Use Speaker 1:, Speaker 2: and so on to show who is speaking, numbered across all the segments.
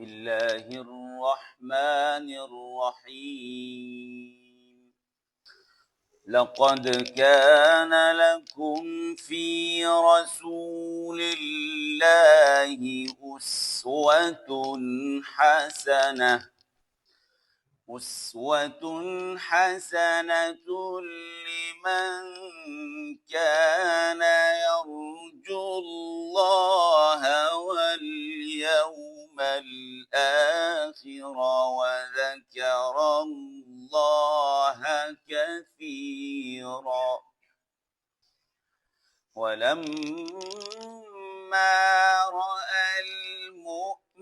Speaker 1: الله الرحمن الرحيم. لقد كان لكم في رسول الله أسوة حسنة لمن كان يرجو الله واليوم الآخر وذكر الله كثيرا. ولما رأى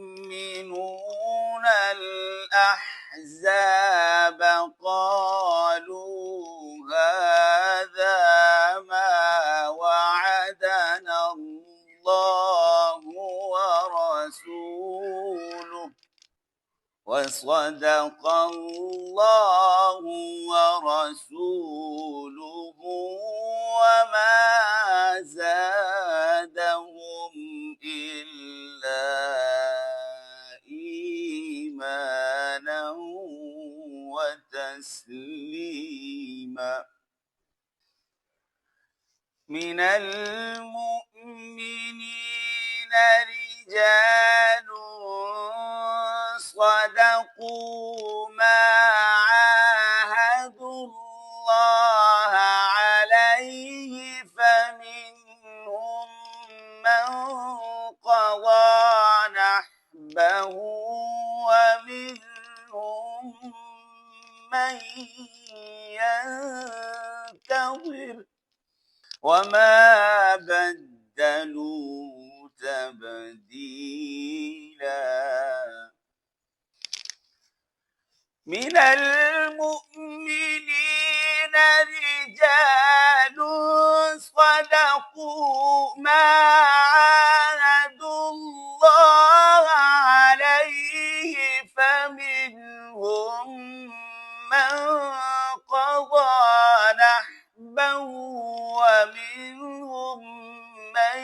Speaker 1: المؤمنون الأحزاب قالوا هذا ما وعدنا الله ورسوله وصدق الله ورسوله وما زادهم إلا إيمانا وتسليما. من المؤمنين رجال صدقوا ما عاهدوا الله عليه فمنهم من قضى نحبه ومنهم من ينتظر وما بدلوا تبديلا. من المؤمنين رجال صدقوا ما عاهدوا الله عليه فمنهم من قضى نحبه ومنهم من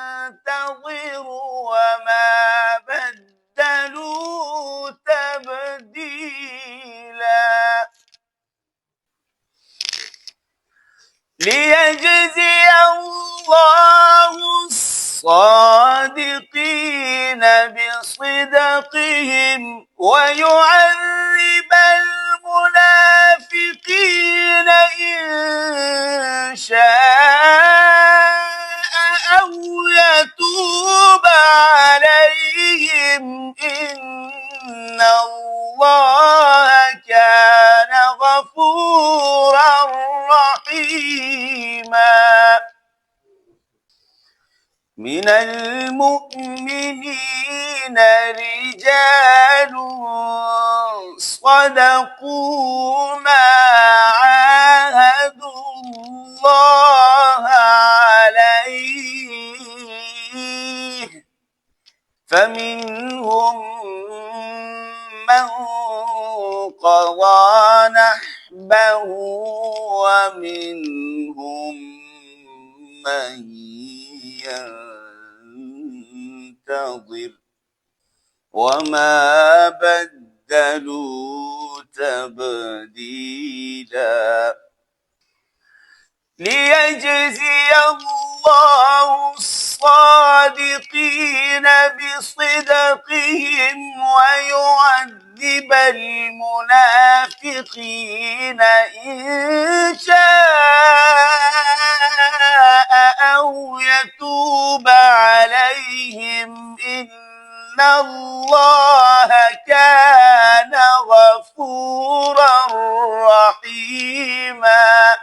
Speaker 1: ينتظر وما بدلوا تبديلا. ليجزي الله الصادقين بصدقهم ويعذب المنافقين إن شاء أو يتوب عليهم إن الله كان غفورا رحيما. من المؤمنين رجال صدقوا ما عاهدوا الله عليه فمنهم من قضى نحبه ومنهم من ينتظر وما بدلوا تبديلا. ليجزي الله الصادقين بصدقهم ويعذب المنافقين إن شاء أو يتوب عليهم إن الله كان غفورا رحيما.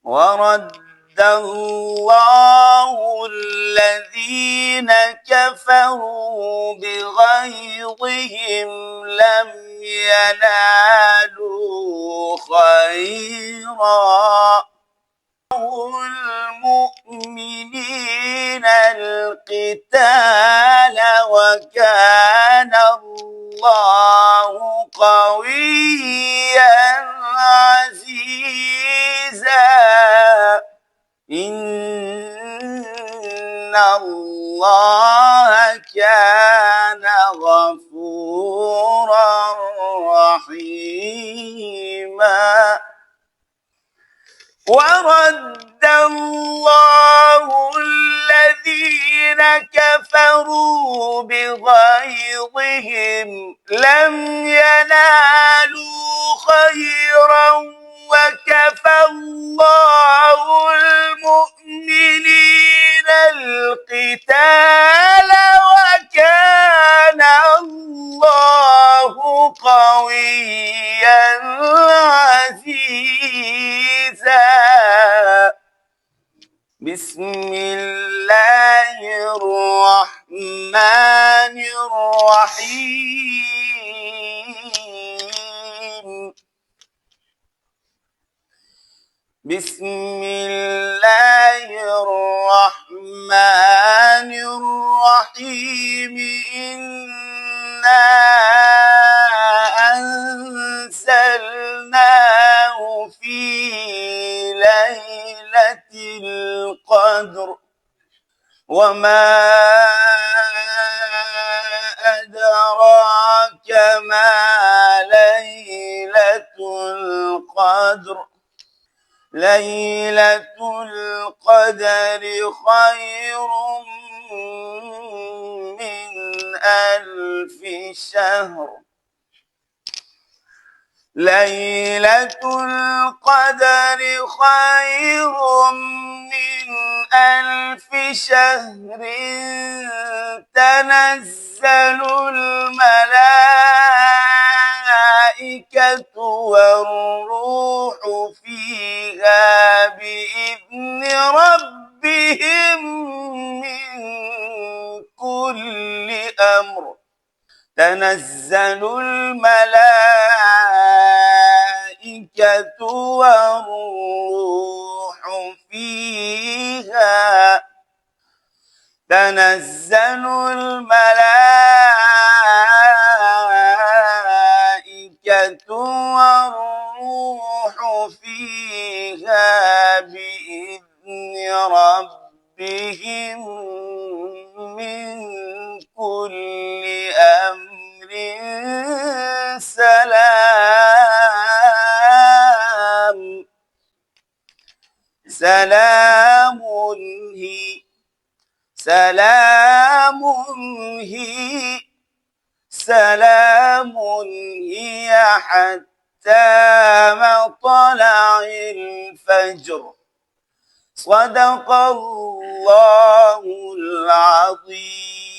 Speaker 1: ورد الله الذين كفروا بغيظهم لم ينالوا خيرا المؤمنين القتال وكان الله قويا عزيزا. إن الله الله كان غفورا رحيما ورد الله الذين كفروا بغيظهم لم ينالوا خيرا وكفى الله المؤمنين القتال وكان الله قويا عزيزا بسم الله الرحمن الرحيم بسم الله الرحمن الرحيم إنا أنزلناه في ليلة القدر وما أدراك ما ليلة القدر ليلة القدر خير من 1000 شهر ليلة القدر خير من 1000 شهر تنزل الملائكة والروح فيها بإذن ربهم من كل أمر تنزل الملائكة والروح فيها تنزل الملائكة والروح فيها بإذن ربهم من كل أمر سلام سلام هي سلام هي سلام هي حتى مطلع الفجر صدق الله العظيم